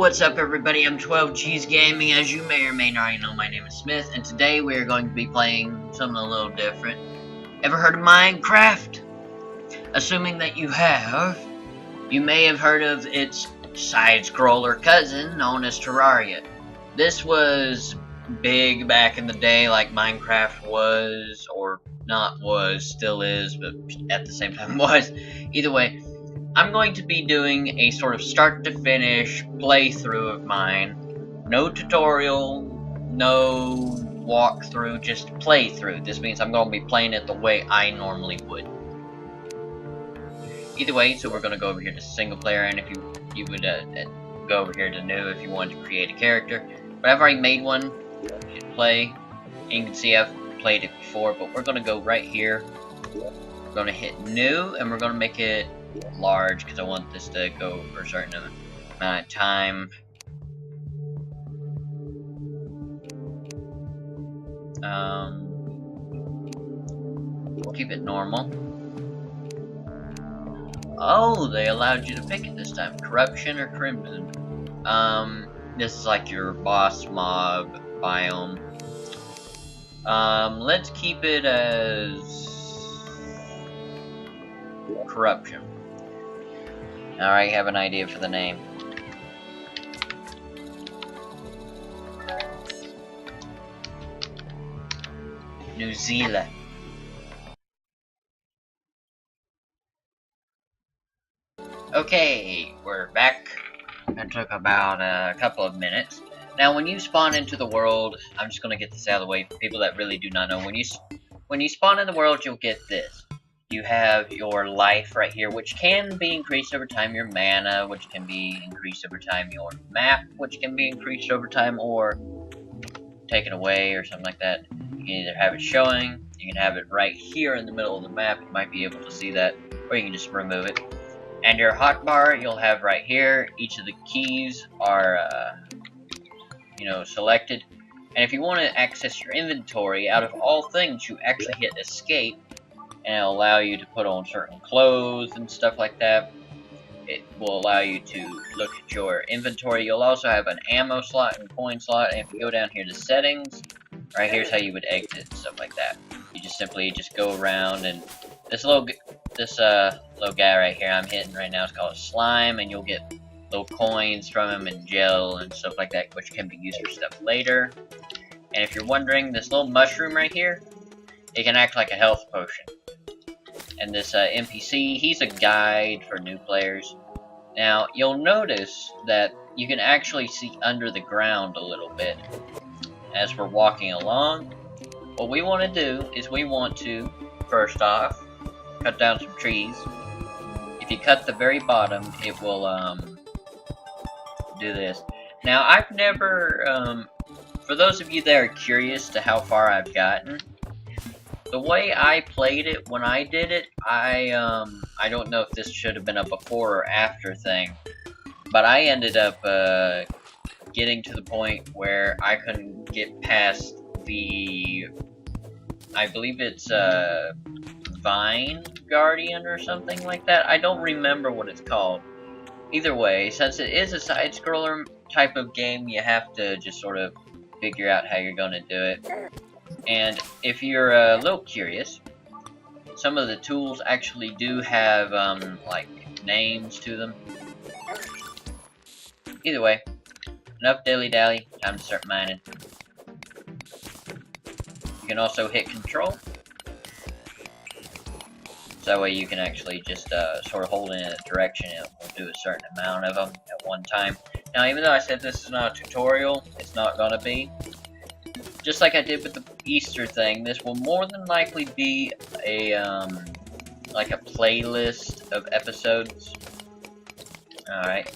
What's up everybody, I'm 12G's Gaming. As you may or may not know, my name is Smith, and today we are going to be playing something a little different. Ever heard of Minecraft? Assuming that you have, you may have heard of its side-scroller cousin known as Terraria. This was big back in the day like Minecraft was, or not was, still is, but at the same time was. Either way, I'm going to be doing a sort of start to finish playthrough of mine. No tutorial, no walkthrough, just playthrough. This means I'm going to be playing it the way I normally would. Either way, so we're going to go over here to single player, and if you would go over here to new if you wanted to create a character. But I've already made one. Hit play. And you can see I've played it before, but we're going to go right here. We're going to hit new, and we're going to make it large because I want this to go for a certain amount of time. We'll keep it normal. Oh, they allowed you to pick it this time. Corruption or Crimson. This is like your boss mob biome. Let's keep it as Corruption. I already have an idea for the name. New Zealand. Okay, we're back. That took about a couple of minutes. Now, when you spawn into the world, I'm just gonna get this out of the way for people that really do not know. When you spawn in the world, you'll get this. You have your life right here, which can be increased over time, your mana, which can be increased over time, your map, which can be increased over time, or taken away, or something like that. You can either have it showing, you can have it right here in the middle of the map, you might be able to see that, or you can just remove it. And your hotbar, you'll have right here, each of the keys are, selected. And if you want to access your inventory, out of all things, you actually hit escape, and it'll allow you to put on certain clothes and stuff like that. It will allow you to look at your inventory. You'll also have an ammo slot and coin slot, and if you go down here to settings, right here's how you would exit and stuff like that. You just simply go around, and this little guy right here I'm hitting right now is called slime, and you'll get little coins from him and gel and stuff like that, which can be used for stuff later. And if you're wondering, this little mushroom right here, it can act like a health potion. And this NPC, he's a guide for new players. Now, you'll notice that you can actually see under the ground a little bit as we're walking along. What we want to do is we want to, first off, cut down some trees. If you cut the very bottom, it will do this. Now, I've never, for those of you that are curious to how far I've gotten, the way I played it when I did it, I don't know if this should have been a before or after thing, but I ended up getting to the point where I couldn't get past the, I believe it's Vine Guardian or something like that. I don't remember what it's called. Either way, since it is a side-scroller type of game, you have to just sort of figure out how you're going to do it. And if you're a little curious, some of the tools actually do have, like, names to them. Either way, enough dilly-dally, time to start mining. You can also hit Control. So that way you can actually just sort of hold in a direction, and it will do a certain amount of them at one time. Now, even though I said this is not a tutorial, it's not going to be. Just like I did with the Easter thing, this will more than likely be a, like a playlist of episodes. Alright,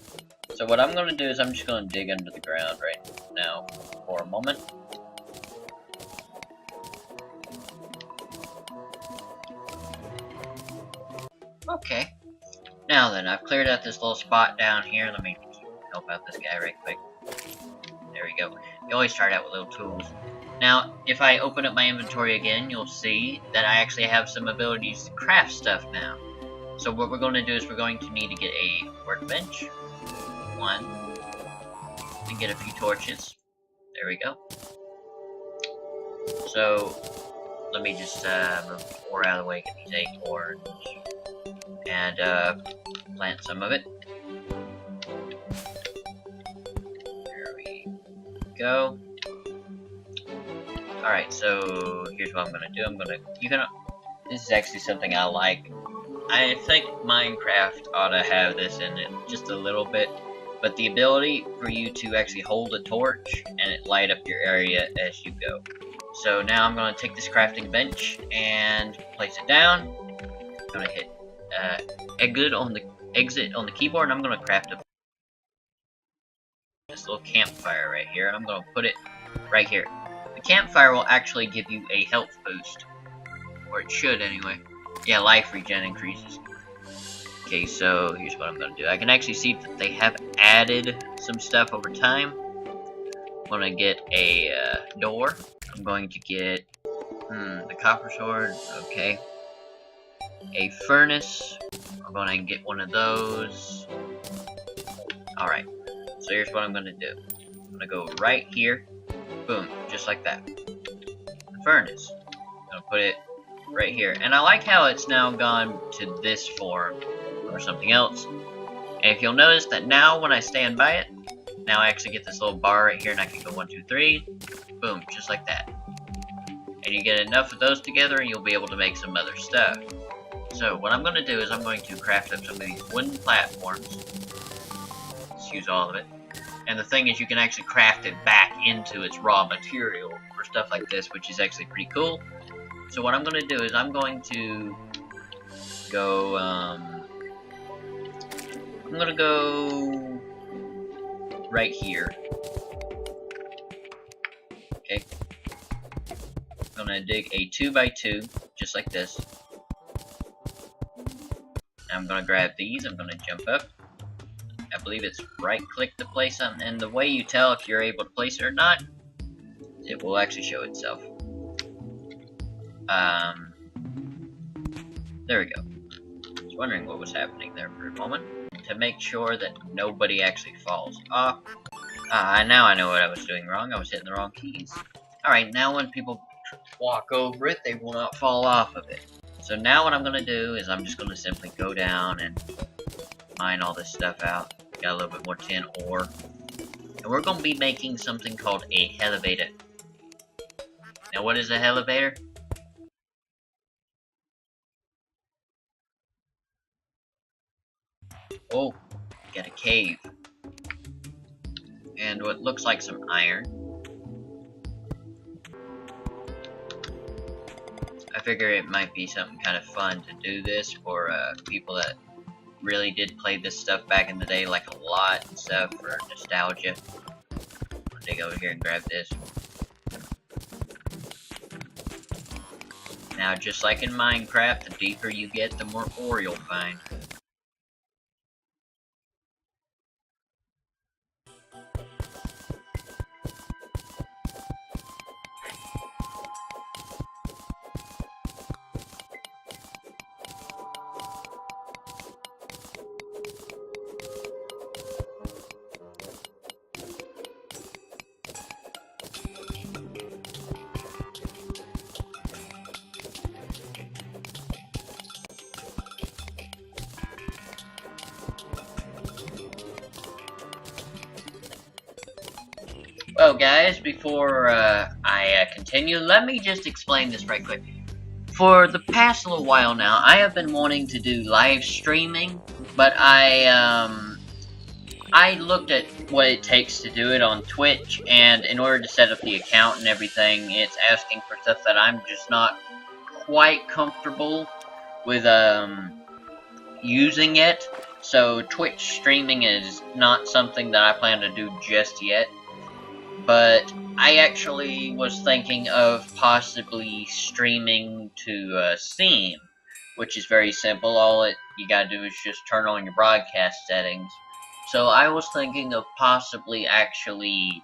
so what I'm going to do is I'm just going to dig under the ground right now for a moment. Okay, now then, I've cleared out this little spot down here. Let me help out this guy right quick. There we go. You always start out with little tools. Now, if I open up my inventory again, you'll see that I actually have some abilities to craft stuff now. So what we're going to do is we're going to need to get a workbench. 1, and get a few torches. There we go. So, let me just move the ore out of the way, get these acorns, and plant some of it. There we go. Alright, so here's what I'm gonna do. This is actually something I like. I think Minecraft ought to have this in it just a little bit, but the ability for you to actually hold a torch and it light up your area as you go. So now I'm gonna take this crafting bench and place it down. I'm gonna hit exit on the keyboard, and I'm gonna craft this little campfire right here, and I'm gonna put it right here. The campfire will actually give you a health boost, or it should anyway. Yeah, life regen increases. Okay, so here's what I'm gonna do. I can actually see that they have added some stuff over time. I'm gonna get a door. I'm going to get the copper sword. Okay. A furnace. I'm gonna get one of those. Alright. So here's what I'm gonna do. I'm gonna go right here. Boom. Just like that. The furnace. I'm gonna put it right here. And I like how it's now gone to this form or something else. And if you'll notice that now when I stand by it, now I actually get this little bar right here, and I can go 1, 2, 3. Boom. Just like that. And you get enough of those together and you'll be able to make some other stuff. So what I'm going to do is I'm going to craft up some of these wooden platforms. Let's use all of it. And the thing is, you can actually craft it back into its raw material for stuff like this, which is actually pretty cool. So what I'm going to do is I'm going to go, I'm going to go right here. Okay. I'm going to dig a 2x2, just like this. I'm going to grab these, I'm going to jump up. I believe it's right click to place something, and the way you tell if you're able to place it or not, it will actually show itself. There we go. I was wondering what was happening there for a moment. To make sure that nobody actually falls off. Now I know what I was doing wrong. I was hitting the wrong keys. Alright, now when people walk over it, they will not fall off of it. So now what I'm going to do is I'm just going to simply go down and mine all this stuff out. Got a little bit more tin ore. And we're going to be making something called a elevator. Now what is a elevator? Oh, got a cave. And what looks like some iron. I figure it might be something kind of fun to do this for people that really did play this stuff back in the day, like a lot and stuff, for nostalgia. I'll dig over here and grab this. Now, just like in Minecraft, the deeper you get, the more ore you'll find. Well, guys, before I continue, let me just explain this right quick. For the past little while now, I have been wanting to do live streaming, but I looked at what it takes to do it on Twitch, and in order to set up the account and everything, it's asking for stuff that I'm just not quite comfortable with using it. So Twitch streaming is not something that I plan to do just yet. But I actually was thinking of possibly streaming to Steam, which is very simple. You gotta do is just turn on your broadcast settings. So I was thinking of possibly actually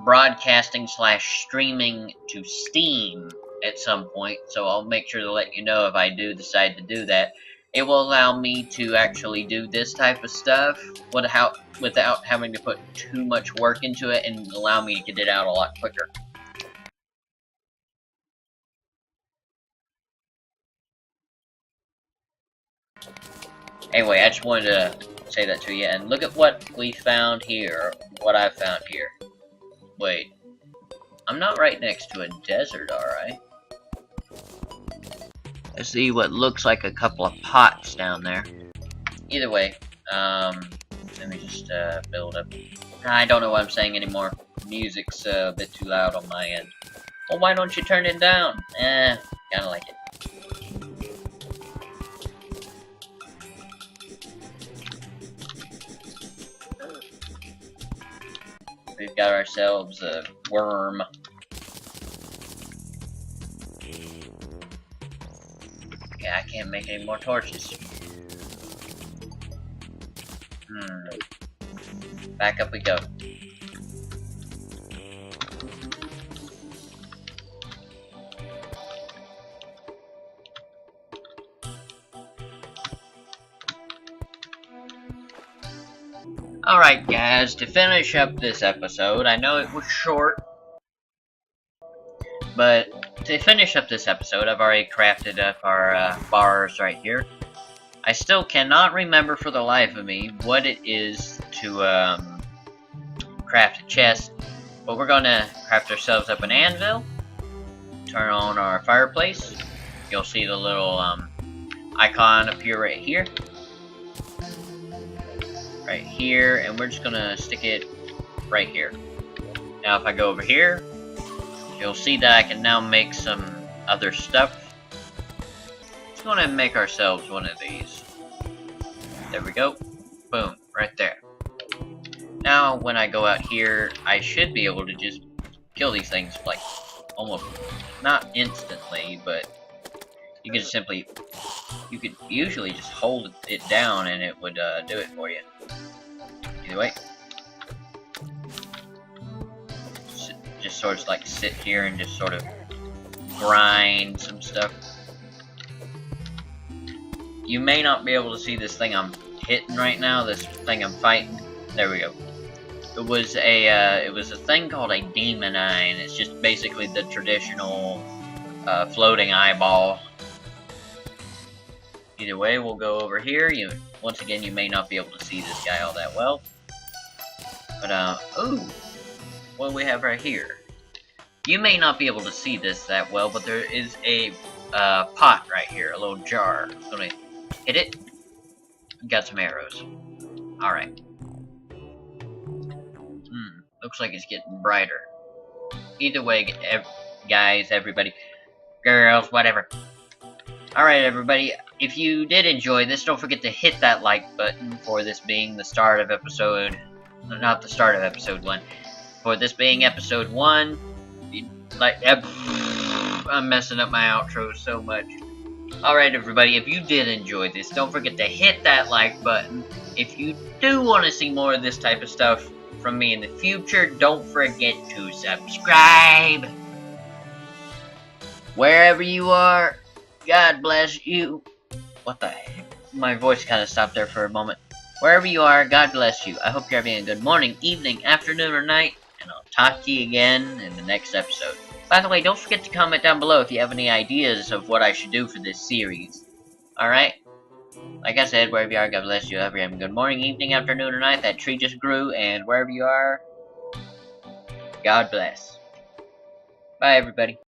broadcasting / streaming to Steam at some point. So I'll make sure to let you know if I do decide to do that. it will allow me to actually do this type of stuff without having to put too much work into it, and allow me to get it out a lot quicker. Anyway, I just wanted to say that to you, and look at what we found here, what I found here. Wait, I'm not right next to a desert, alright? I see what looks like a couple of pots down there. Either way, let me just build up. I don't know what I'm saying anymore. Music's a bit too loud on my end. Well, why don't you turn it down? Kinda like it. We've got ourselves a worm. Okay, I can't make any more torches. Back up we go. Alright guys, to finish up this episode, I know it was short, but to finish up this episode, I've already crafted up our bars right here. I still cannot remember for the life of me what it is to craft a chest, but we're gonna craft ourselves up an anvil, turn on our fireplace. You'll see the little icon appear right here. Right here, and we're just gonna stick it right here. Now if I go over here, you'll see that I can now make some other stuff. Just gonna make ourselves one of these. There we go. Boom, right there. Now when I go out here, I should be able to just kill these things like almost, not instantly, but you could simply, you could usually just hold it down and it would do it for you. Either way, just sort of like sit here and just sort of grind some stuff. You may not be able to see this thing I'm hitting right now, this thing I'm fighting. There we go. It was a thing called a demon eye, and it's just basically the traditional floating eyeball. Either way, we'll go over here. Once again, you may not be able to see this guy all that well. But, ooh, what do we have right here? You may not be able to see this that well, but there is a pot right here, a little jar. I'm gonna hit it. Got some arrows. Alright. Looks like it's getting brighter. Either way, guys, everybody, girls, whatever. Alright, everybody. If you did enjoy this, don't forget to hit that like button for this being the start of episode... Not the start of episode 1. For this being episode 1, I'm messing up my outro so much. Alright, everybody, if you did enjoy this, don't forget to hit that like button. If you do want to see more of this type of stuff from me in the future, don't forget to subscribe. Wherever you are, God bless you. What the heck? My voice kind of stopped there for a moment. Wherever you are, God bless you. I hope you're having a good morning, evening, afternoon, or night, and I'll talk to you again in the next episode. By the way, don't forget to comment down below if you have any ideas of what I should do for this series. Alright? Like I said, wherever you are, God bless you. I hope you're having a good morning, evening, afternoon, or night. That tree just grew, and wherever you are, God bless. Bye, everybody.